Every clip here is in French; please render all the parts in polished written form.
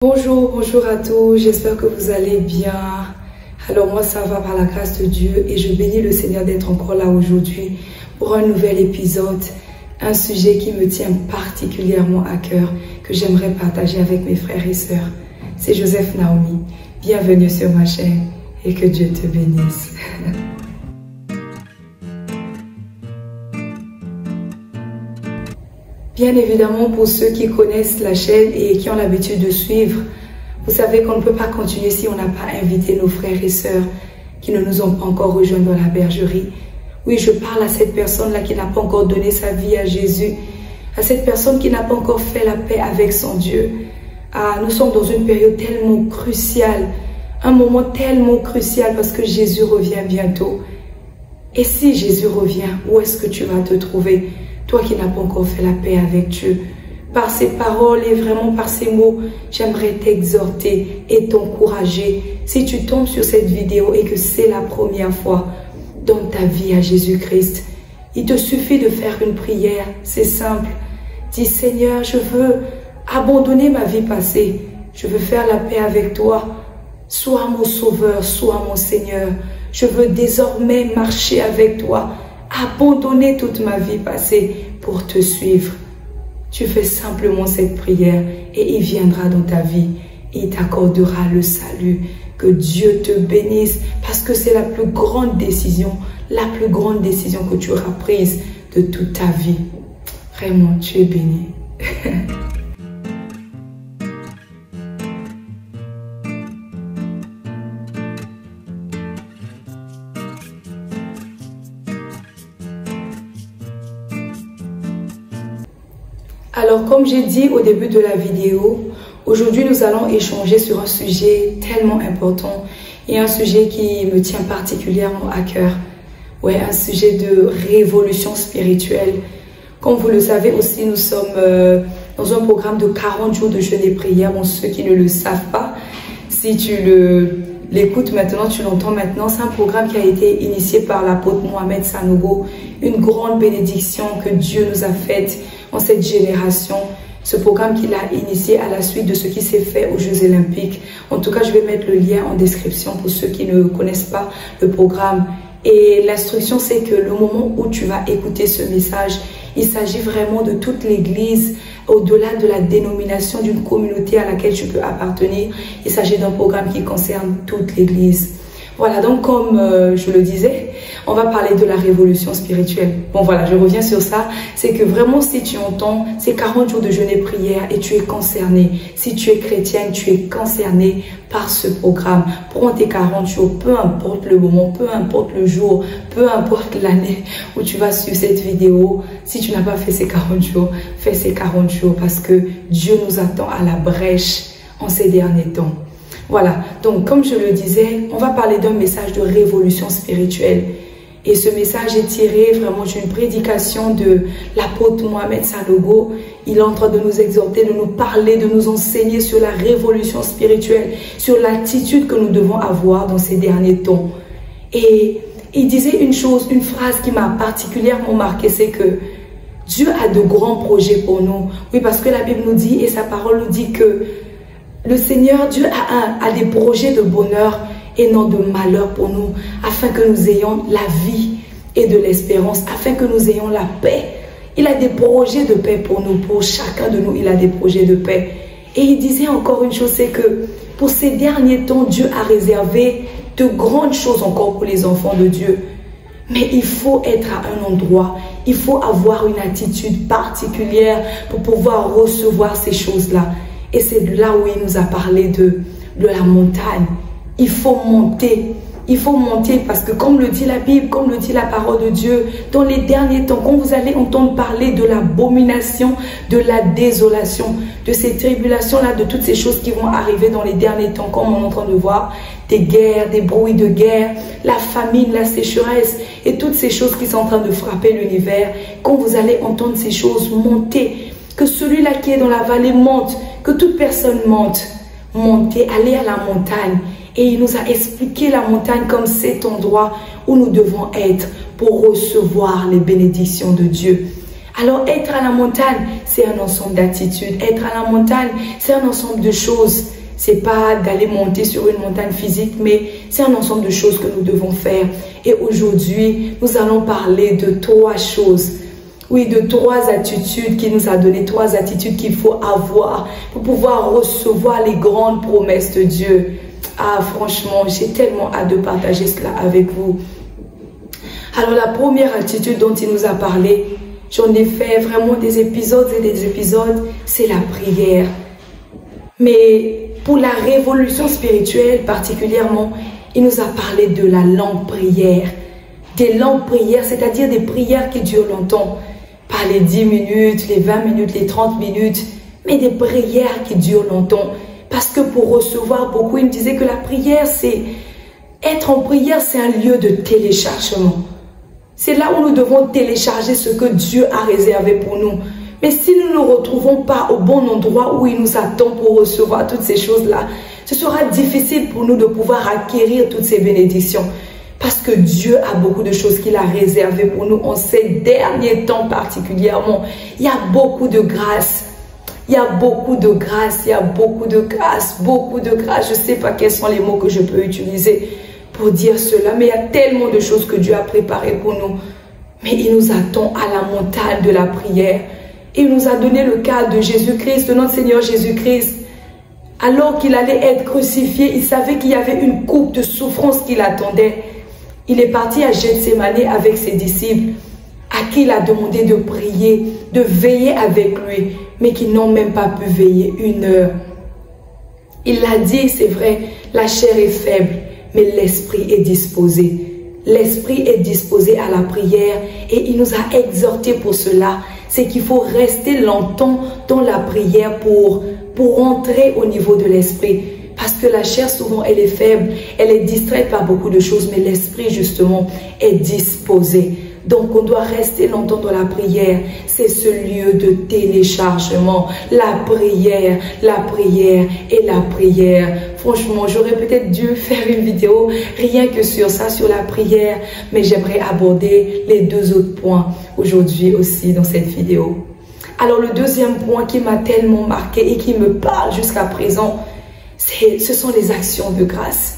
Bonjour, bonjour à tous, j'espère que vous allez bien. Alors moi ça va par la grâce de Dieu et je bénis le Seigneur d'être encore là aujourd'hui pour un nouvel épisode, un sujet qui me tient particulièrement à cœur, que j'aimerais partager avec mes frères et sœurs. C'est Joseph Naomi, bienvenue sur ma chaîne et que Dieu te bénisse. Bien évidemment, pour ceux qui connaissent la chaîne et qui ont l'habitude de suivre, vous savez qu'on ne peut pas continuer si on n'a pas invité nos frères et sœurs qui ne nous ont pas encore rejoints dans la bergerie. Oui, je parle à cette personne-là qui n'a pas encore donné sa vie à Jésus, à cette personne qui n'a pas encore fait la paix avec son Dieu. Ah, nous sommes dans une période tellement cruciale, un moment tellement crucial parce que Jésus revient bientôt. Et si Jésus revient, où est-ce que tu vas te trouver? Toi qui n'as pas encore fait la paix avec Dieu, par ces paroles et vraiment par ces mots, j'aimerais t'exhorter et t'encourager. Si tu tombes sur cette vidéo et que c'est la première fois, donne ta vie à Jésus-Christ. Il te suffit de faire une prière, c'est simple. Dis Seigneur, je veux abandonner ma vie passée. Je veux faire la paix avec toi. Sois mon sauveur, sois mon Seigneur. Je veux désormais marcher avec toi. Abandonner toute ma vie passée pour te suivre. Tu fais simplement cette prière et il viendra dans ta vie. Il t'accordera le salut. Que Dieu te bénisse parce que c'est la plus grande décision que tu auras prise de toute ta vie. Vraiment, tu es béni. Alors, comme j'ai dit au début de la vidéo, aujourd'hui nous allons échanger sur un sujet tellement important et un sujet qui me tient particulièrement à cœur. Ouais, un sujet de révolution spirituelle. Comme vous le savez aussi, nous sommes dans un programme de 40 jours de jeûne et prière. Bon, ceux qui ne le savent pas, si tu l'écoutes maintenant, tu l'entends maintenant, c'est un programme qui a été initié par l'apôtre Mohamed Sanogo, une grande bénédiction que Dieu nous a faite en cette génération. Ce programme qu'il a initié à la suite de ce qui s'est fait aux Jeux Olympiques. En tout cas, je vais mettre le lien en description pour ceux qui ne connaissent pas le programme. Et l'instruction, c'est que le moment où tu vas écouter ce message, il s'agit vraiment de toute l'Église, au-delà de la dénomination d'une communauté à laquelle tu peux appartenir. Il s'agit d'un programme qui concerne toute l'Église. Voilà, donc comme je le disais, on va parler de la révolution spirituelle. Bon voilà, je reviens sur ça. C'est que vraiment, si tu entends ces 40 jours de jeûne et prière et tu es concerné, si tu es chrétienne, tu es concerné par ce programme. Prends tes 40 jours, peu importe le moment, peu importe le jour, peu importe l'année où tu vas suivre cette vidéo. Si tu n'as pas fait ces 40 jours, fais ces 40 jours parce que Dieu nous attend à la brèche en ces derniers temps. Voilà, donc comme je le disais, on va parler d'un message de révolution spirituelle. Et ce message est tiré vraiment d'une prédication de l'apôtre Mohamed Sanogo. Il est en train de nous exhorter, de nous parler, de nous enseigner sur la révolution spirituelle, sur l'attitude que nous devons avoir dans ces derniers temps. Et il disait une chose, une phrase qui m'a particulièrement marqué, c'est que Dieu a de grands projets pour nous. Oui, parce que la Bible nous dit, et sa parole nous dit que le Seigneur, Dieu a des projets de bonheur et non de malheur pour nous, afin que nous ayons la vie et de l'espérance, afin que nous ayons la paix. Il a des projets de paix pour nous, pour chacun de nous, il a des projets de paix. Et il disait encore une chose, c'est que pour ces derniers temps, Dieu a réservé de grandes choses encore pour les enfants de Dieu. Mais il faut être à un endroit, il faut avoir une attitude particulière pour pouvoir recevoir ces choses-là. Et c'est là où il nous a parlé de la montagne. Il faut monter parce que comme le dit la Bible, comme le dit la parole de Dieu, dans les derniers temps, quand vous allez entendre parler de l'abomination, de la désolation, de ces tribulations-là, de toutes ces choses qui vont arriver dans les derniers temps, comme on est en train de voir, des guerres, des bruits de guerre, la famine, la sécheresse et toutes ces choses qui sont en train de frapper l'univers, quand vous allez entendre ces choses monter, que celui-là qui est dans la vallée monte, que toute personne monte, montez, allez à la montagne. Et il nous a expliqué la montagne comme cet endroit où nous devons être pour recevoir les bénédictions de Dieu. Alors être à la montagne, c'est un ensemble d'attitudes. Être à la montagne, c'est un ensemble de choses. C'est pas d'aller monter sur une montagne physique, mais c'est un ensemble de choses que nous devons faire. Et aujourd'hui, nous allons parler de 3 choses. Oui, de 3 attitudes qu'il nous a données, 3 attitudes qu'il faut avoir pour pouvoir recevoir les grandes promesses de Dieu. Ah, franchement, j'ai tellement hâte de partager cela avec vous. Alors, la première attitude dont il nous a parlé, j'en ai fait vraiment des épisodes et des épisodes, c'est la prière. Mais pour la révolution spirituelle particulièrement, il nous a parlé de la longue prière. Des longues prières, c'est-à-dire des prières qui durent longtemps. Pas les 10 minutes, les 20 minutes, les 30 minutes, mais des prières qui durent longtemps. Parce que pour recevoir beaucoup, il me disait que la prière, c'est... Être en prière, c'est un lieu de téléchargement. C'est là où nous devons télécharger ce que Dieu a réservé pour nous. Mais si nous ne nous retrouvons pas au bon endroit où il nous attend pour recevoir toutes ces choses-là, ce sera difficile pour nous de pouvoir acquérir toutes ces bénédictions. Parce que Dieu a beaucoup de choses qu'il a réservées pour nous en ces derniers temps particulièrement. Il y a beaucoup de grâce. Il y a beaucoup de grâce, il y a beaucoup de grâce, beaucoup de grâce. Je ne sais pas quels sont les mots que je peux utiliser pour dire cela, mais il y a tellement de choses que Dieu a préparées pour nous. Mais il nous attend à la montagne de la prière. Il nous a donné le cas de Jésus-Christ, de notre Seigneur Jésus-Christ. Alors qu'il allait être crucifié, il savait qu'il y avait une coupe de souffrance qui l'attendait. Il est parti à Gethsémani avec ses disciples, à qui il a demandé de prier, de veiller avec lui, mais qui n'ont même pas pu veiller 1 heure. Il l'a dit, c'est vrai, la chair est faible, mais l'esprit est disposé. L'esprit est disposé à la prière et il nous a exhortés pour cela. C'est qu'il faut rester longtemps dans la prière pour entrer au niveau de l'esprit. Parce que la chair, souvent, elle est faible, elle est distraite par beaucoup de choses, mais l'esprit, justement, est disposé. Donc, on doit rester longtemps dans la prière. C'est ce lieu de téléchargement. La prière et la prière. Franchement, j'aurais peut-être dû faire une vidéo rien que sur ça, sur la prière. Mais j'aimerais aborder les 2 autres points aujourd'hui aussi dans cette vidéo. Alors, le deuxième point qui m'a tellement marqué et qui me parle jusqu'à présent, ce sont les actions de grâce.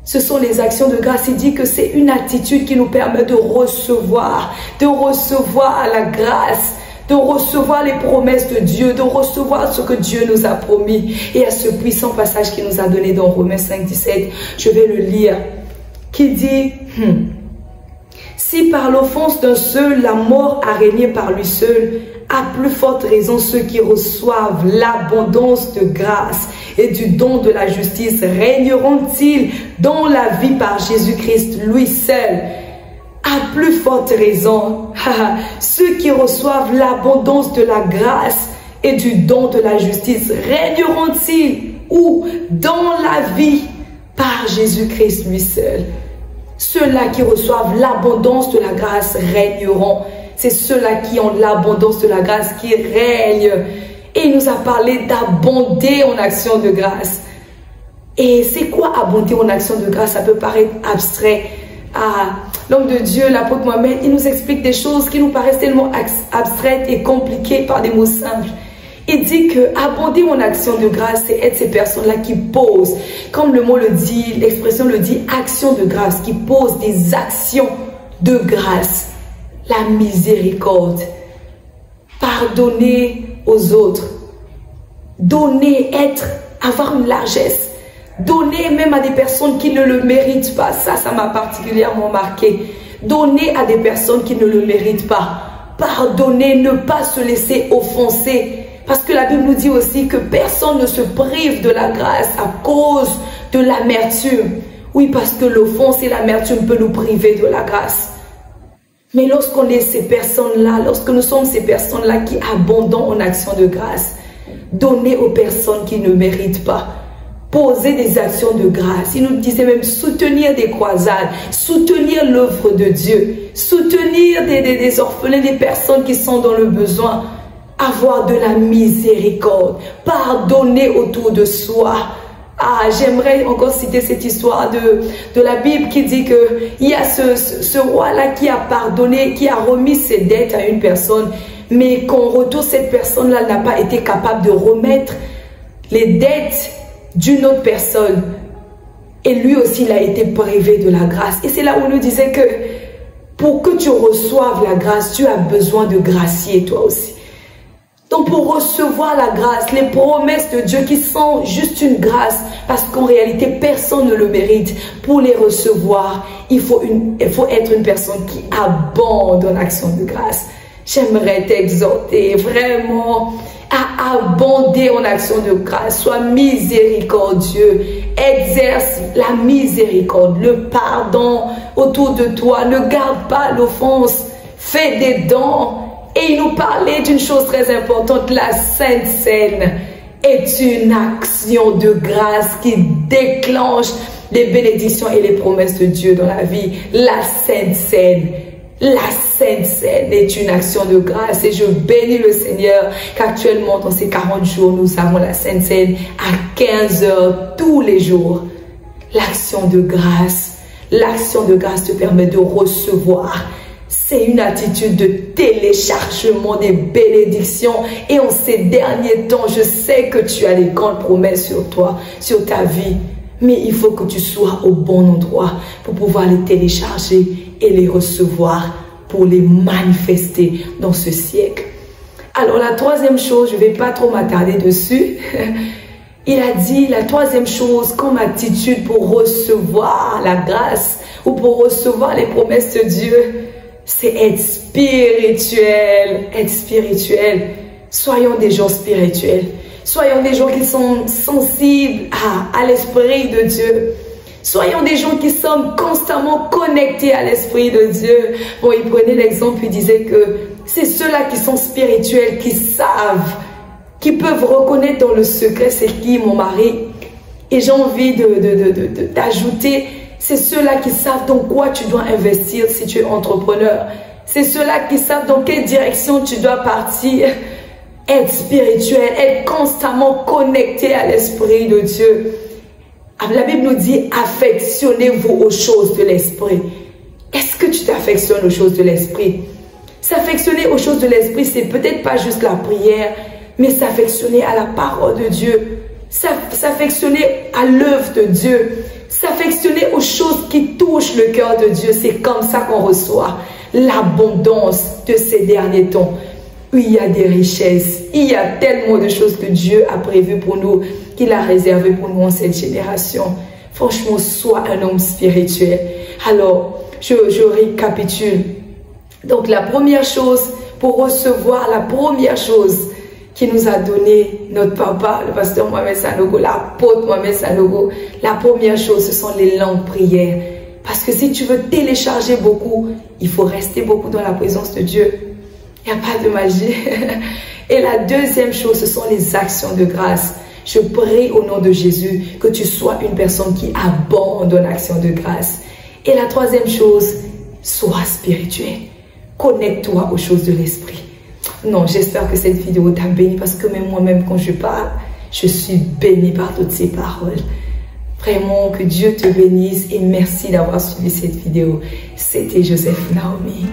Ce sont les actions de grâce. Il dit que c'est une attitude qui nous permet de recevoir la grâce, de recevoir les promesses de Dieu, de recevoir ce que Dieu nous a promis. Et à ce puissant passage qu'il nous a donné dans Romains 5, 17, je vais le lire, qui dit si par l'offense d'un seul, la mort a régné par lui seul, à plus forte raison ceux qui reçoivent l'abondance de grâce et du don de la justice régneront-ils dans la vie par Jésus-Christ, lui seul. À plus forte raison, ceux qui reçoivent l'abondance de la grâce et du don de la justice régneront-ils où? Dans la vie par Jésus-Christ, lui seul. Ceux-là qui reçoivent l'abondance de la grâce régneront. C'est ceux-là qui ont l'abondance de la grâce qui règnent. Et il nous a parlé d'abonder en action de grâce. Et c'est quoi abonder en action de grâce? Ça peut paraître abstrait. Ah, l'homme de Dieu, l'apôtre Mohamed, il nous explique des choses qui nous paraissent tellement abstraites et compliquées par des mots simples. Il dit que abonder en action de grâce, c'est être ces personnes-là qui posent, comme le mot le dit, l'expression le dit, action de grâce, qui posent des actions de grâce. La miséricorde, pardonner aux autres, donner, avoir une largesse, donner même à des personnes qui ne le méritent pas. Ça m'a particulièrement marqué. Donner à des personnes qui ne le méritent pas. Pardonner, ne pas se laisser offenser. Parce que la Bible nous dit aussi que personne ne se prive de la grâce à cause de l'amertume. Oui, parce que l'offense et l'amertume peuvent nous priver de la grâce. Mais lorsqu'on est ces personnes-là, lorsque nous sommes ces personnes-là qui abondons en action de grâce, donner aux personnes qui ne méritent pas, poser des actions de grâce. Il nous disait même soutenir des croisades, soutenir l'œuvre de Dieu, soutenir des orphelins, des personnes qui sont dans le besoin, avoir de la miséricorde, pardonner autour de soi. Ah, j'aimerais encore citer cette histoire de la Bible qui dit qu'il y a ce roi-là qui a pardonné, qui a remis ses dettes à une personne, mais qu'en retour, cette personne-là n'a pas été capable de remettre les dettes d'une autre personne. Et lui aussi, il a été privé de la grâce. Et c'est là où on nous disait que pour que tu reçoives la grâce, tu as besoin de gracier toi aussi. Donc pour recevoir la grâce, les promesses de Dieu qui sont juste une grâce, parce qu'en réalité personne ne le mérite, pour les recevoir, il faut être une personne qui abonde en action de grâce. J'aimerais t'exhorter vraiment à abonder en action de grâce. Sois miséricordieux, exerce la miséricorde, le pardon autour de toi, ne garde pas l'offense, fais des dons. Et il nous parlait d'une chose très importante, la Sainte Seine est une action de grâce qui déclenche les bénédictions et les promesses de Dieu dans la vie. La Sainte Seine est une action de grâce et je bénis le Seigneur qu'actuellement dans ces 40 jours, nous avons la Sainte Seine à 15 heures tous les jours. L'action de grâce te permet de recevoir. C'est une attitude de téléchargement des bénédictions. Et en ces derniers temps, je sais que tu as des grandes promesses sur toi, sur ta vie. Mais il faut que tu sois au bon endroit pour pouvoir les télécharger et les recevoir, pour les manifester dans ce siècle. Alors la troisième chose, je ne vais pas trop m'attarder dessus. Il a dit la troisième chose comme attitude pour recevoir la grâce ou pour recevoir les promesses de Dieu, c'est être spirituel. Être spirituel. Soyons des gens spirituels. Soyons des gens qui sont sensibles à l'Esprit de Dieu. Soyons des gens qui sommes constamment connectés à l'Esprit de Dieu. Bon, il prenait l'exemple, il disait que c'est ceux-là qui sont spirituels, qui savent, qui peuvent reconnaître dans le secret c'est qui mon mari. Et j'ai envie d'ajouter, c'est ceux-là qui savent dans quoi tu dois investir si tu es entrepreneur. C'est ceux-là qui savent dans quelle direction tu dois partir. Être spirituel, être constamment connecté à l'Esprit de Dieu. La Bible nous dit, affectionnez-vous aux choses de l'Esprit. Est-ce que tu t'affectionnes aux choses de l'Esprit? S'affectionner aux choses de l'Esprit, c'est peut-être pas juste la prière, mais s'affectionner à la parole de Dieu. S'affectionner à l'œuvre de Dieu. S'affectionner aux choses qui touchent le cœur de Dieu. C'est comme ça qu'on reçoit l'abondance de ces derniers temps. Où il y a des richesses, il y a tellement de choses que Dieu a prévues pour nous, qu'il a réservé pour nous en cette génération. Franchement, sois un homme spirituel. Alors, je récapitule. Donc, la première chose, pour recevoir la première chose qui nous a donné notre papa, le pasteur Mohamed Sanogo, l'apôtre Mohamed Sanogo, la première chose, ce sont les langues prières. Parce que si tu veux télécharger beaucoup, il faut rester beaucoup dans la présence de Dieu. Il n'y a pas de magie. Et la deuxième chose, ce sont les actions de grâce. Je prie au nom de Jésus que tu sois une personne qui abonde en actions de grâce. Et la troisième chose, sois spirituel. Connecte-toi aux choses de l'esprit. Non, j'espère que cette vidéo t'a béni parce que même moi-même quand je parle, je suis bénie par toutes ces paroles. Vraiment, que Dieu te bénisse et merci d'avoir suivi cette vidéo. C'était Joseph Naomi.